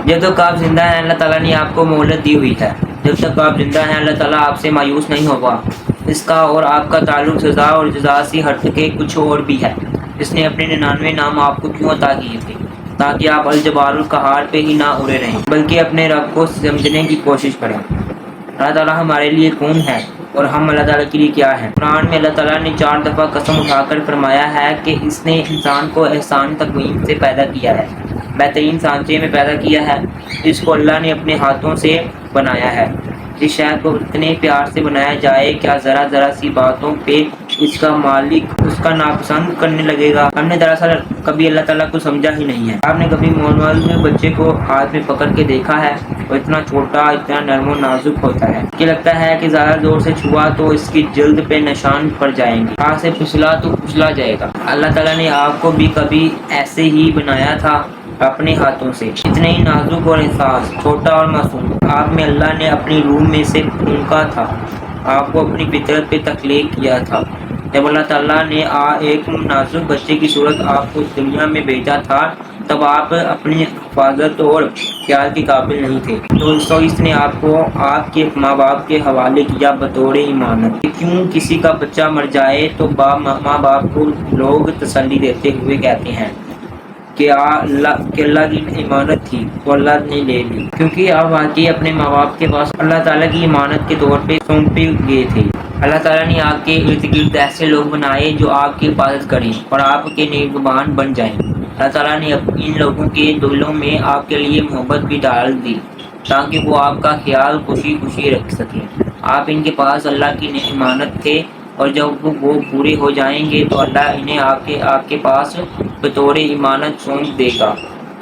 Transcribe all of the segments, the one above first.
جب تک آپ زندہ ہیں اللہ تعالیٰ نے آپ کو مہلت دی ہوئی ہے. جب تک آپ زندہ ہیں اللہ تعالیٰ آپ سے مایوس نہیں ہوگا. اس کا اور آپ کا تعلق سزا اور جزا سے ہٹ کے کچھ اور بھی ہے. اس نے اپنے 99 نام آپ کو کیوں عطا کیے تھے؟ تاکہ آپ الجبار القہار پہ ہی نہ اڑے رہیں بلکہ اپنے رب کو سمجھنے کی کوشش کریں. اللہ تعالیٰ ہمارے لیے کون ہے اور ہم اللہ تعالیٰ کے لیے کیا ہیں؟ قرآن میں اللہ تعالیٰ نے 4 دفعہ قسم اٹھا کر فرمایا ہے کہ اس نے انسان کو احسان تقویم سے پیدا کیا ہے، بہترین سانچے میں پیدا کیا ہے. اس کو اللہ نے اپنے ہاتھوں سے بنایا ہے. جس شہر کو اتنے پیار سے بنایا جائے کیا ذرا ذرا سی باتوں پہ اس کا مالک اس کا ناپسند کرنے لگے گا؟ ہم نے دراصل کبھی اللہ تعالیٰ کو سمجھا ہی نہیں ہے. آپ نے کبھی مولود بچے کو ہاتھ میں پکڑ کے دیکھا ہے؟ وہ اتنا چھوٹا، اتنا نرم و نازک ہوتا ہے کہ لگتا ہے کہ زیادہ زور سے چھوا تو اس کی جلد پہ نشان پڑ جائیں گے، ہاتھ سے پھسلا تو پھسلا جائے گا. اللہ تعالیٰ نے آپ کو بھی کبھی ایسے ہی بنایا تھا اپنے ہاتھوں سے، اتنے ہی نازک اور احساس، چھوٹا اور معصوم. آپ میں اللہ نے اپنی روح میں سے پھونکا تھا، آپ کو اپنی فطرت پہ تخلیق کیا تھا. جب اللہ تعالیٰ نے ایک نازک بچے کی صورت آپ کو اس دنیا میں بھیجا تھا تب آپ اپنی حفاظت اور خیال کے قابل نہیں تھے. تو اس نے آپ کو آپ کے ماں باپ کے حوالے کیا بطور امانت. کیوں کسی کا بچہ مر جائے تو ماں باپ کو لوگ تسلی دیتے ہوئے کہتے ہیں کہ اللہ کی امانت تھی تو اللہ نے لے لی، کیونکہ آپ واقعی اپنے ماں باپ کے پاس اللہ تعالیٰ کی امانت کے طور پہ سونپے گئے تھے. اللہ تعالیٰ نے آپ کے ارد گرد ایسے لوگ بنائے جو آپ کی حفاظت کریں اور آپ کے نگہبان بن جائیں. اللہ تعالیٰ نے ان لوگوں کے دلوں میں آپ کے لیے محبت بھی ڈال دی تاکہ وہ آپ کا خیال خوشی خوشی رکھ سکیں. آپ ان کے پاس اللہ کی امانت تھے اور جب وہ پورے ہو جائیں گے تو اللہ انہیں آپ کے پاس بطور امانت سونپ دے گا.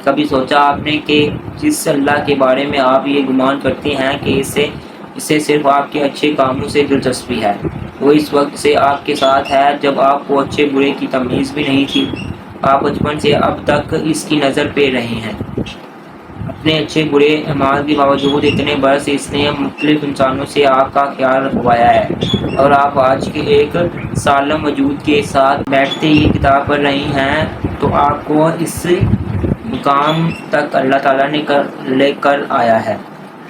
کبھی سوچا آپ نے کہ جس اللہ کے بارے میں آپ یہ گمان کرتے ہیں کہ اسے صرف آپ کے اچھے کاموں سے دلچسپی ہے، وہ اس وقت سے آپ کے ساتھ ہے جب آپ کو اچھے برے کی تمیز بھی نہیں تھی. آپ بچپن سے اب تک اس کی نظر پہ رہے ہیں. اپنے اچھے برے اعمال کے باوجود اتنے برس اس نے مختلف انسانوں سے آپ کا خیال رکھوایا ہے اور آپ آج کے ایک سالم وجود کے ساتھ بیٹھتے ہی کتاب پڑھ رہی ہیں تو آپ کو اس مقام تک اللہ تعالیٰ نے لے کر آیا ہے.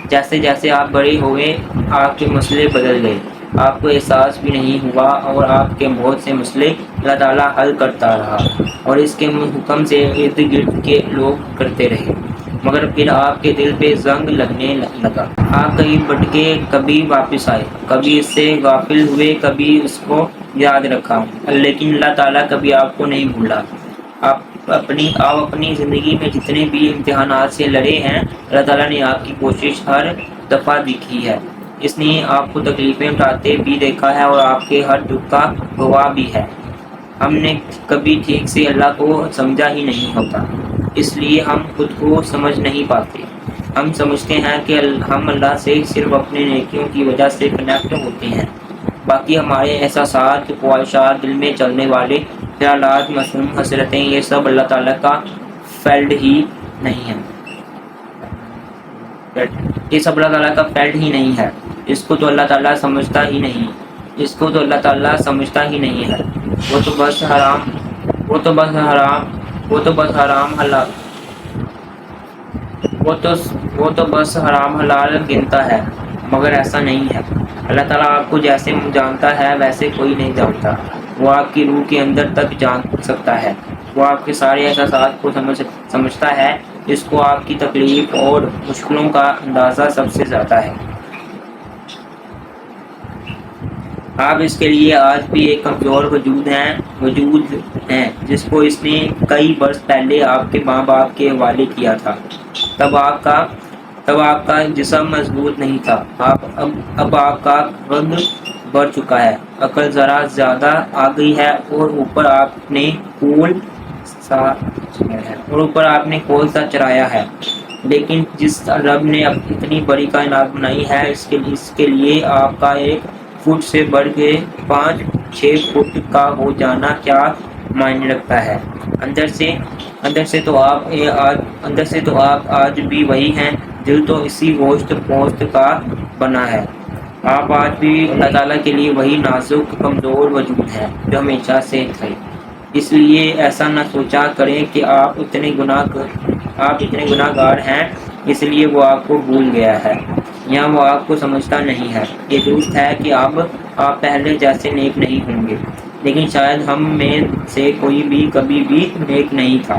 جیسے جیسے آپ بڑے ہوئے آپ کے مسئلے بدل گئے، آپ کو احساس بھی نہیں ہوا اور آپ کے بہت سے مسئلے اللہ تعالیٰ حل کرتا رہا اور اس کے حکم سے ارد گرد کے لوگ کرتے رہے، مگر پھر آپ کے دل پہ زنگ لگنے لگا. آپ کہیں بھٹکے، کبھی واپس آئے، کبھی اس سے غافل ہوئے، کبھی اس کو یاد رکھا، لیکن اللہ تعالیٰ کبھی آپ کو نہیں بھولا. آپ اپنی زندگی میں جتنے بھی امتحانات سے لڑے ہیں اللہ تعالیٰ نے آپ کی کوشش ہر دفعہ دیکھی ہے. اس نے آپ کو تکلیفیں اٹھاتے بھی دیکھا ہے اور آپ کے ہر دکھ کا گواہ بھی ہے. ہم نے کبھی ٹھیک سے اللہ کو سمجھا ہی نہیں ہوتا، اس لیے ہم خود کو سمجھ نہیں پاتے. ہم سمجھتے ہیں کہ ہم اللہ سے صرف اپنے نیکیوں کی وجہ سے کنیکٹ ہوتے ہیں، باقی ہمارے احساسات، خواہشات، دل میں چلنے والے خیالات، معصوم حسرتیں، یہ سب اللہ تعالیٰ کا فیلڈ ہی نہیں ہے. یہ سب اللہ تعالیٰ کا فیلڈ ہی نہیں ہے. اس کو تو اللہ تعالیٰ سمجھتا ہی نہیں، اس کو تو اللہ تعالیٰ سمجھتا ہی نہیں ہے. وہ تو بس حرام حلال گنتا ہے، مگر ایسا نہیں ہے. اللہ تعالیٰ آپ کو جیسے جانتا ہے ویسے کوئی نہیں جانتا. وہ آپ کی روح کے اندر تک جان سکتا ہے، وہ آپ کے سارے احساسات کو سمجھتا ہے. اس کو آپ کی تکلیف اور مشکلوں کا اندازہ سب سے زیادہ ہے. آپ اس کے لیے آج بھی ایک کمزور وجود ہیں جس کو اس نے کئی برس پہلے آپ کے ماں باپ کے حوالے کیا تھا. تب آپ کا جسم مضبوط نہیں تھا. اب آپ کا قد بڑھ چکا ہے، عقل ذرا زیادہ آ گئی ہے اور اوپر آپ نے کول سا چرایا ہے. لیکن جس رب نے اتنی بڑی کائنات بنائی ہے اس کے لیے آپ کا 1 فٹ سے بڑھ کے 5-6 فٹ کا ہو جانا کیا معنی رکھتا ہے؟ اندر سے تو آپ آج بھی وہی ہیں. دل تو اسی گوشت پوست کا بنا ہے. آپ آج بھی اللہ تعالیٰ کے لیے وہی نازک کمزور وجود ہیں جو ہمیشہ سے تھے. اس لیے ایسا نہ سوچا کریں کہ آپ اتنے گناہ گار ہیں اس لیے وہ آپ کو بھول گیا ہے یا وہ آپ کو سمجھتا نہیں ہے۔ یہ درست ہے کہ اب آپ پہلے جیسے نیک نہیں ہوں گے، لیکن شاید ہم میں سے کوئی بھی کبھی بھی نیک نہیں تھا۔